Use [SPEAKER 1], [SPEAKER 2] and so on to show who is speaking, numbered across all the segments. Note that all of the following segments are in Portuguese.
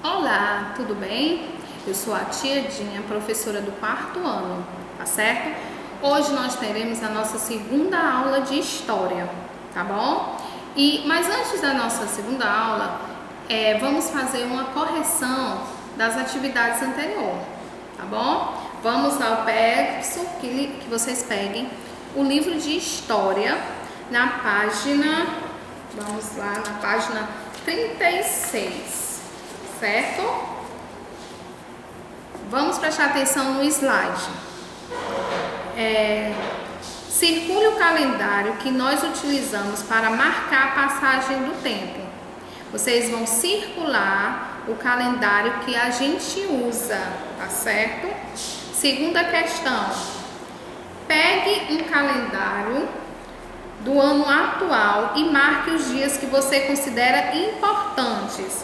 [SPEAKER 1] Olá, tudo bem? Eu sou a tia Dinha, professora do quarto ano, tá certo? Hoje nós teremos a nossa segunda aula de história, tá bom? Mas antes da nossa segunda aula, vamos fazer uma correção das atividades anteriores, tá bom? Vamos lá, eu peço que vocês peguem o livro de história na página, vamos lá, na página 36. Certo? Vamos prestar atenção no slide. Circule o calendário que nós utilizamos para marcar a passagem do tempo. Vocês vão circular o calendário que a gente usa, tá certo? Segunda questão. Pegue um calendário do ano atual e marque os dias que você considera importantes.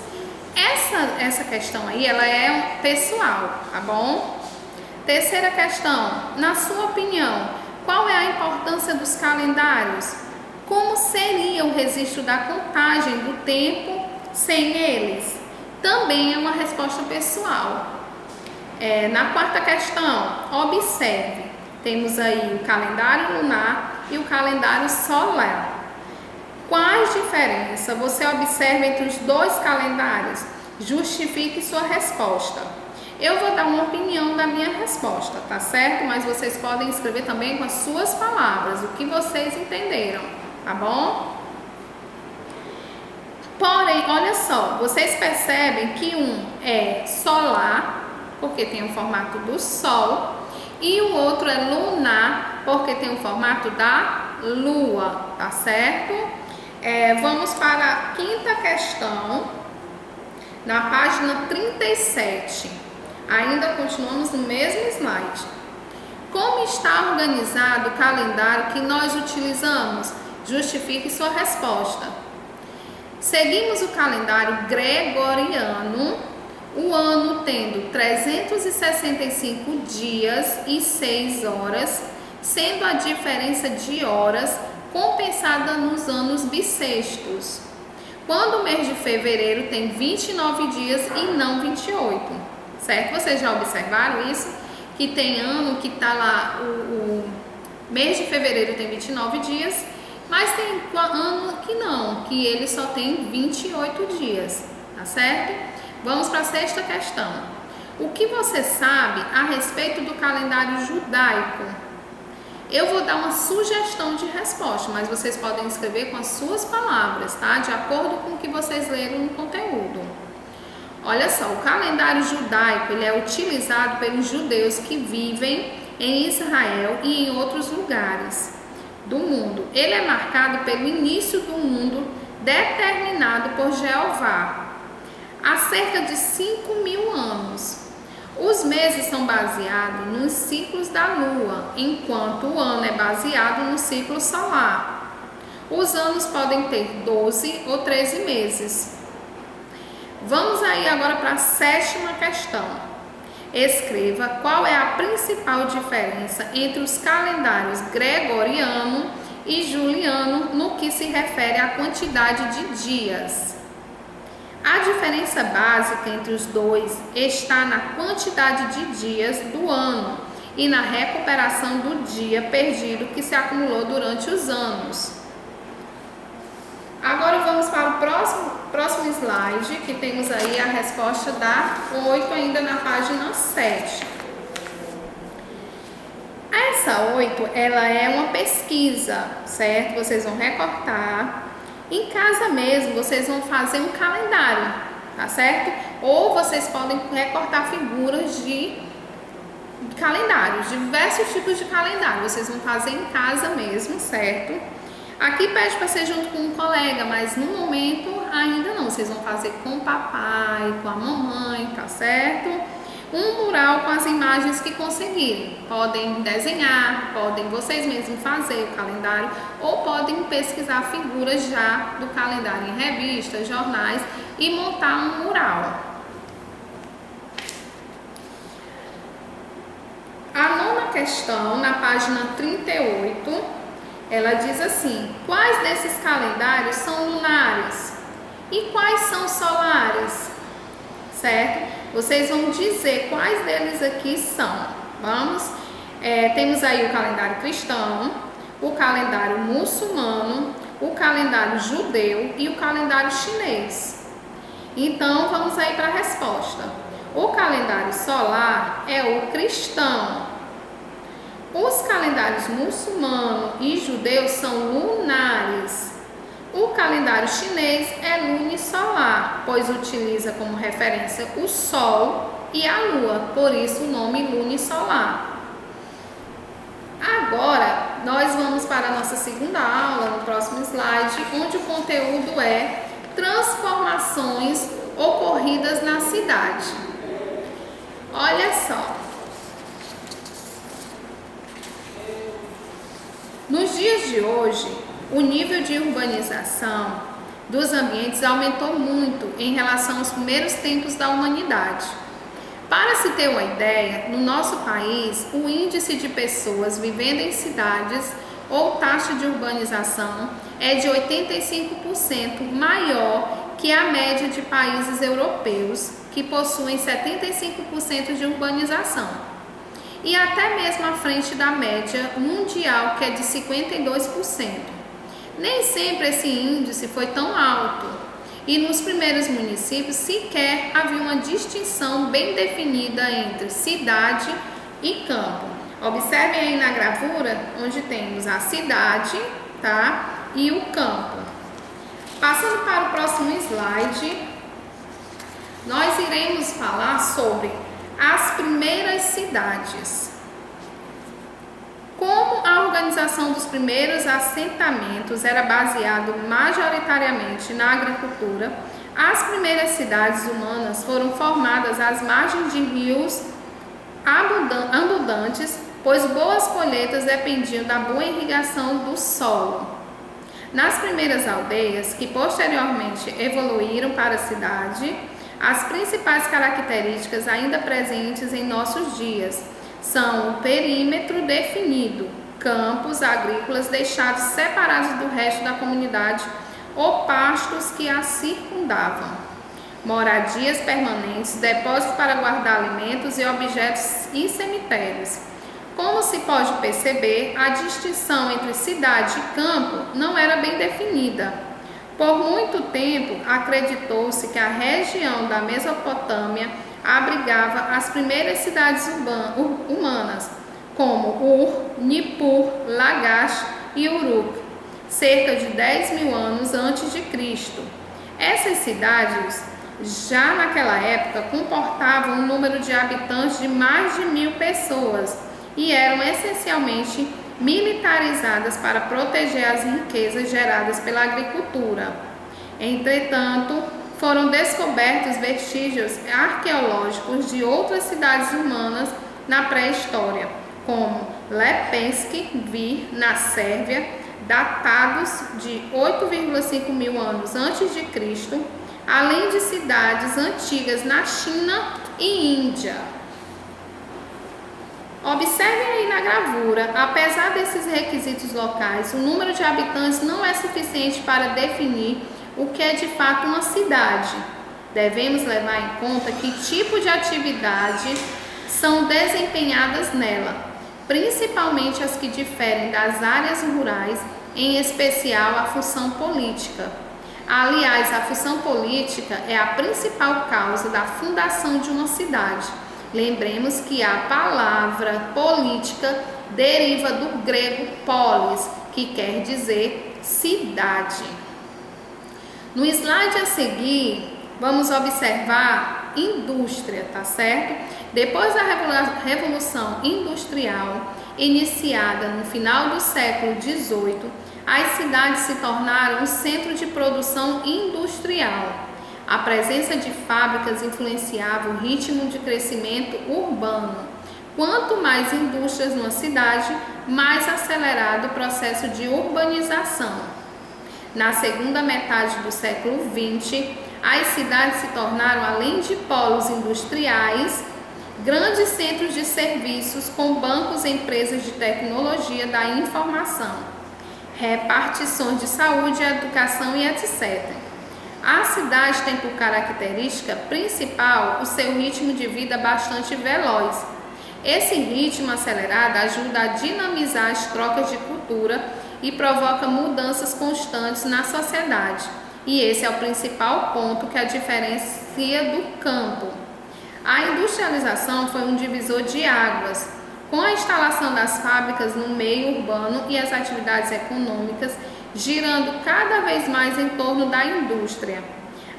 [SPEAKER 1] Essa questão aí, ela é pessoal, tá bom? Terceira questão, na sua opinião, qual é a importância dos calendários? Como seria o registro da contagem do tempo sem eles? Também é uma resposta pessoal. Na quarta questão, observe, temos aí o calendário lunar e o calendário solar. Quais diferenças você observa entre os dois calendários? Justifique sua resposta. Eu vou dar uma opinião da minha resposta, tá certo? Mas vocês podem escrever também com as suas palavras, o que vocês entenderam, tá bom? Porém, olha só, vocês percebem que um é solar, porque tem o formato do Sol, e o outro é lunar, porque tem o formato da Lua, tá certo? Vamos para a quinta questão, na página 37. Ainda continuamos no mesmo slide. Como está organizado o calendário que nós utilizamos? Justifique sua resposta. Seguimos o calendário gregoriano, o ano tendo 365 dias e 6 horas, sendo a diferença de horas compensada nos anos bissextos, quando o mês de fevereiro tem 29 dias e não 28, certo? Vocês já observaram isso? Que tem ano que tá lá, o mês de fevereiro tem 29 dias, mas tem ano que não, que ele só tem 28 dias, tá certo? Vamos para a sexta questão. O que você sabe a respeito do calendário judaico? Eu vou dar uma sugestão de resposta, mas vocês podem escrever com as suas palavras, tá? De acordo com o que vocês leram no conteúdo. Olha só, o calendário judaico, ele é utilizado pelos judeus que vivem em Israel e em outros lugares do mundo. Ele é marcado pelo início do mundo determinado por Jeová, há cerca de 5.000 anos. Os meses são baseados nos ciclos da Lua, enquanto o ano é baseado no ciclo solar. Os anos podem ter 12 ou 13 meses. Vamos aí agora para a sétima questão. Escreva qual é a principal diferença entre os calendários gregoriano e juliano no que se refere à quantidade de dias. A diferença básica entre os dois está na quantidade de dias do ano e na recuperação do dia perdido que se acumulou durante os anos. Agora vamos para o próximo slide, que temos aí a resposta da 8, ainda na página 7. Essa 8, ela é uma pesquisa, certo? Vocês vão recortar. Em casa mesmo, vocês vão fazer um calendário, tá certo? Ou vocês podem recortar figuras de calendários, diversos tipos de calendário. Vocês vão fazer em casa mesmo, certo? Aqui pede para ser junto com um colega, mas no momento ainda não. Vocês vão fazer com o papai, com a mamãe, tá certo? Um mural com as imagens que conseguirem. Podem desenhar, podem vocês mesmos fazer o calendário ou podem pesquisar figuras já do calendário em revistas, jornais e montar um mural. A nona questão, na página 38, ela diz assim: quais desses calendários são lunares e quais são solares? certo? Vocês vão dizer quais deles aqui são. Vamos? Temos aí o calendário cristão, o calendário muçulmano, o calendário judeu e o calendário chinês. Então, vamos aí para a resposta. O calendário solar é o cristão. Os calendários muçulmano e judeu são lunares. O calendário chinês é lunisolar, pois utiliza como referência o Sol e a Lua, por isso o nome lunisolar. Agora, nós vamos para a nossa segunda aula, no próximo slide, onde o conteúdo é transformações ocorridas na cidade. Olha só. Nos dias de hoje, o nível de urbanização dos ambientes aumentou muito em relação aos primeiros tempos da humanidade. Para se ter uma ideia, no nosso país, o índice de pessoas vivendo em cidades ou taxa de urbanização é de 85% maior que a média de países europeus, que possuem 75% de urbanização, e até mesmo à frente da média mundial, que é de 52%. Nem sempre esse índice foi tão alto, e nos primeiros municípios sequer havia uma distinção bem definida entre cidade e campo. Observem aí na gravura, onde temos a cidade, tá? E o campo. Passando para o próximo slide, nós iremos falar sobre as primeiras cidades. Como a organização dos primeiros assentamentos era baseado majoritariamente na agricultura, as primeiras cidades humanas foram formadas às margens de rios abundantes, pois boas colheitas dependiam da boa irrigação do solo. Nas primeiras aldeias, que posteriormente evoluíram para a cidade, as principais características ainda presentes em nossos dias são o perímetro definido, campos agrícolas deixados separados do resto da comunidade ou pastos que a circundavam, moradias permanentes, depósitos para guardar alimentos e objetos e cemitérios. Como se pode perceber, a distinção entre cidade e campo não era bem definida. Por muito tempo, acreditou-se que a região da Mesopotâmia abrigava as primeiras cidades humanas, como Ur, Nippur, Lagash e Uruk, cerca de 10.000 anos antes de Cristo. Essas cidades, já naquela época, comportavam um número de habitantes de mais de 1.000 pessoas e eram essencialmente militarizadas para proteger as riquezas geradas pela agricultura. Entretanto, foram descobertos vestígios arqueológicos de outras cidades humanas na pré-história, como Lepensk, na Sérvia, datados de 8,5 mil anos antes de Cristo, além de cidades antigas na China e Índia. Observem aí na gravura, apesar desses requisitos locais, o número de habitantes não é suficiente para definir o que é de fato uma cidade. Devemos levar em conta que tipo de atividade são desempenhadas nela, principalmente as que diferem das áreas rurais, em especial a função política. Aliás, a função política é a principal causa da fundação de uma cidade. Lembremos que a palavra política deriva do grego polis, que quer dizer cidade. No slide a seguir, vamos observar indústria, tá certo? Depois da Revolução Industrial, iniciada no final do século XVIII, as cidades se tornaram um centro de produção industrial. A presença de fábricas influenciava o ritmo de crescimento urbano. Quanto mais indústrias numa cidade, mais acelerado o processo de urbanização. Na segunda metade do século XX, as cidades se tornaram, além de polos industriais, grandes centros de serviços com bancos e empresas de tecnologia da informação, repartições de saúde, educação e etc. A cidade tem por característica principal o seu ritmo de vida bastante veloz. Esse ritmo acelerado ajuda a dinamizar as trocas de cultura e provoca mudanças constantes na sociedade. E esse é o principal ponto que a diferencia do campo. A industrialização foi um divisor de águas. Com a instalação das fábricas no meio urbano e as atividades econômicas girando cada vez mais em torno da indústria,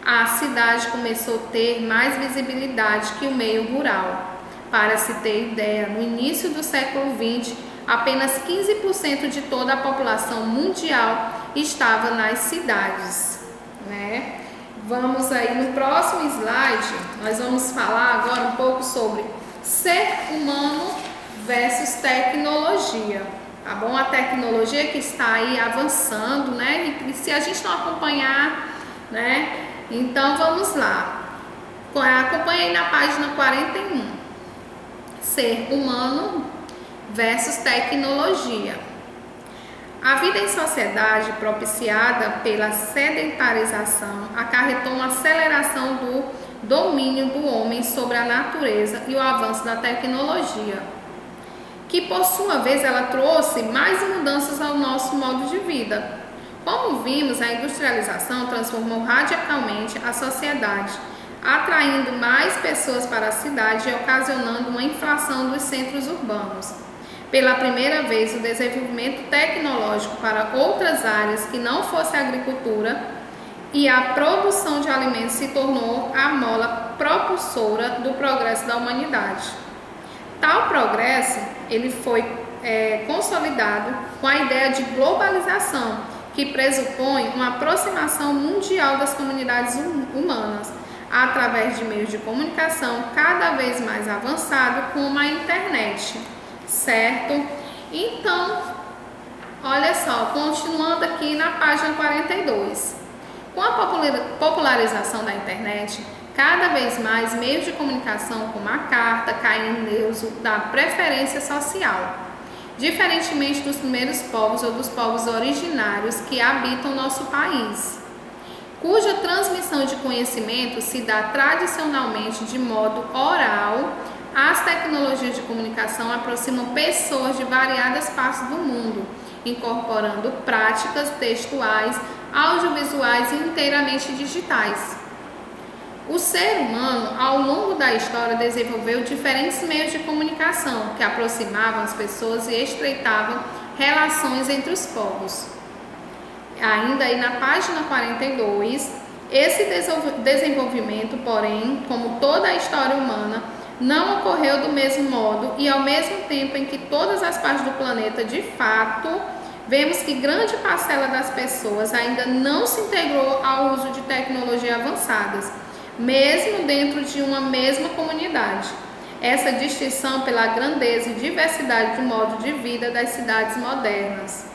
[SPEAKER 1] a cidade começou a ter mais visibilidade que o meio rural. Para se ter ideia, no início do século XX, apenas 15% de toda a população mundial estava nas cidades, né? Vamos aí no próximo slide, nós vamos falar agora um pouco sobre ser humano versus tecnologia, tá bom? A tecnologia que está aí avançando, né? E se a gente não acompanhar, né? Então vamos lá. Acompanhe aí na página 41. Ser humano versus tecnologia. A vida em sociedade propiciada pela sedentarização acarretou uma aceleração do domínio do homem sobre a natureza e o avanço da tecnologia, que por sua vez ela trouxe mais mudanças ao nosso modo de vida. Como vimos, a industrialização transformou radicalmente a sociedade, atraindo mais pessoas para a cidade e ocasionando uma inflação dos centros urbanos. Pela primeira vez, o desenvolvimento tecnológico para outras áreas que não fosse a agricultura e a produção de alimentos se tornou a mola propulsora do progresso da humanidade. Tal progresso ele foi consolidado com a ideia de globalização, que pressupõe uma aproximação mundial das comunidades humanas, através de meios de comunicação cada vez mais avançados, como a internet, certo? Então, olha só, continuando aqui na página 42. Com a popularização da internet, cada vez mais meios de comunicação como a carta caem em uso da preferência social, diferentemente dos primeiros povos ou dos povos originários que habitam nosso país, cuja transmissão de conhecimento se dá tradicionalmente de modo oral. As tecnologias de comunicação aproximam pessoas de variadas partes do mundo, incorporando práticas textuais, audiovisuais e inteiramente digitais. O ser humano, ao longo da história, desenvolveu diferentes meios de comunicação que aproximavam as pessoas e estreitavam relações entre os povos. Ainda aí na página 42, esse desenvolvimento, porém, como toda a história humana, não ocorreu do mesmo modo e ao mesmo tempo em que todas as partes do planeta, de fato, vemos que grande parcela das pessoas ainda não se integrou ao uso de tecnologias avançadas, mesmo dentro de uma mesma comunidade. Essa distinção pela grandeza e diversidade do modo de vida das cidades modernas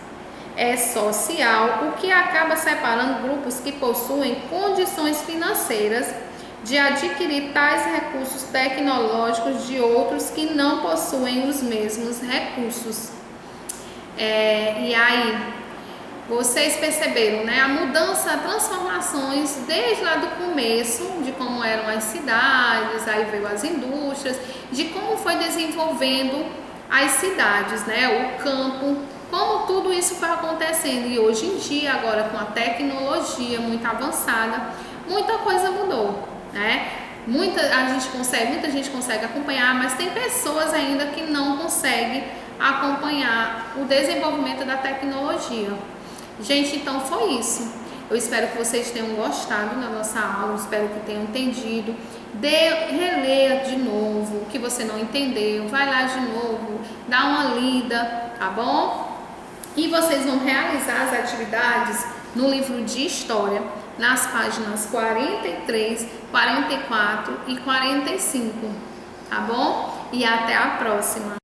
[SPEAKER 1] é social, o que acaba separando grupos que possuem condições financeiras de adquirir tais recursos tecnológicos de outros que não possuem os mesmos recursos. E aí, vocês perceberam, né, a mudança, transformações desde lá do começo, de como eram as cidades, aí veio as indústrias, de como foi desenvolvendo as cidades, né, o campo, como tudo isso foi acontecendo. E hoje em dia, agora com a tecnologia muito avançada, muita coisa mudou, né? Muita gente consegue acompanhar, mas tem pessoas ainda que não conseguem acompanhar o desenvolvimento da tecnologia. Gente, então foi isso. Eu espero que vocês tenham gostado da nossa aula, espero que tenham entendido. Releia de novo o que você não entendeu, vai lá de novo, dá uma lida, tá bom? E vocês vão realizar as atividades no livro de História, nas páginas 43, 44 e 45, tá bom? E até a próxima!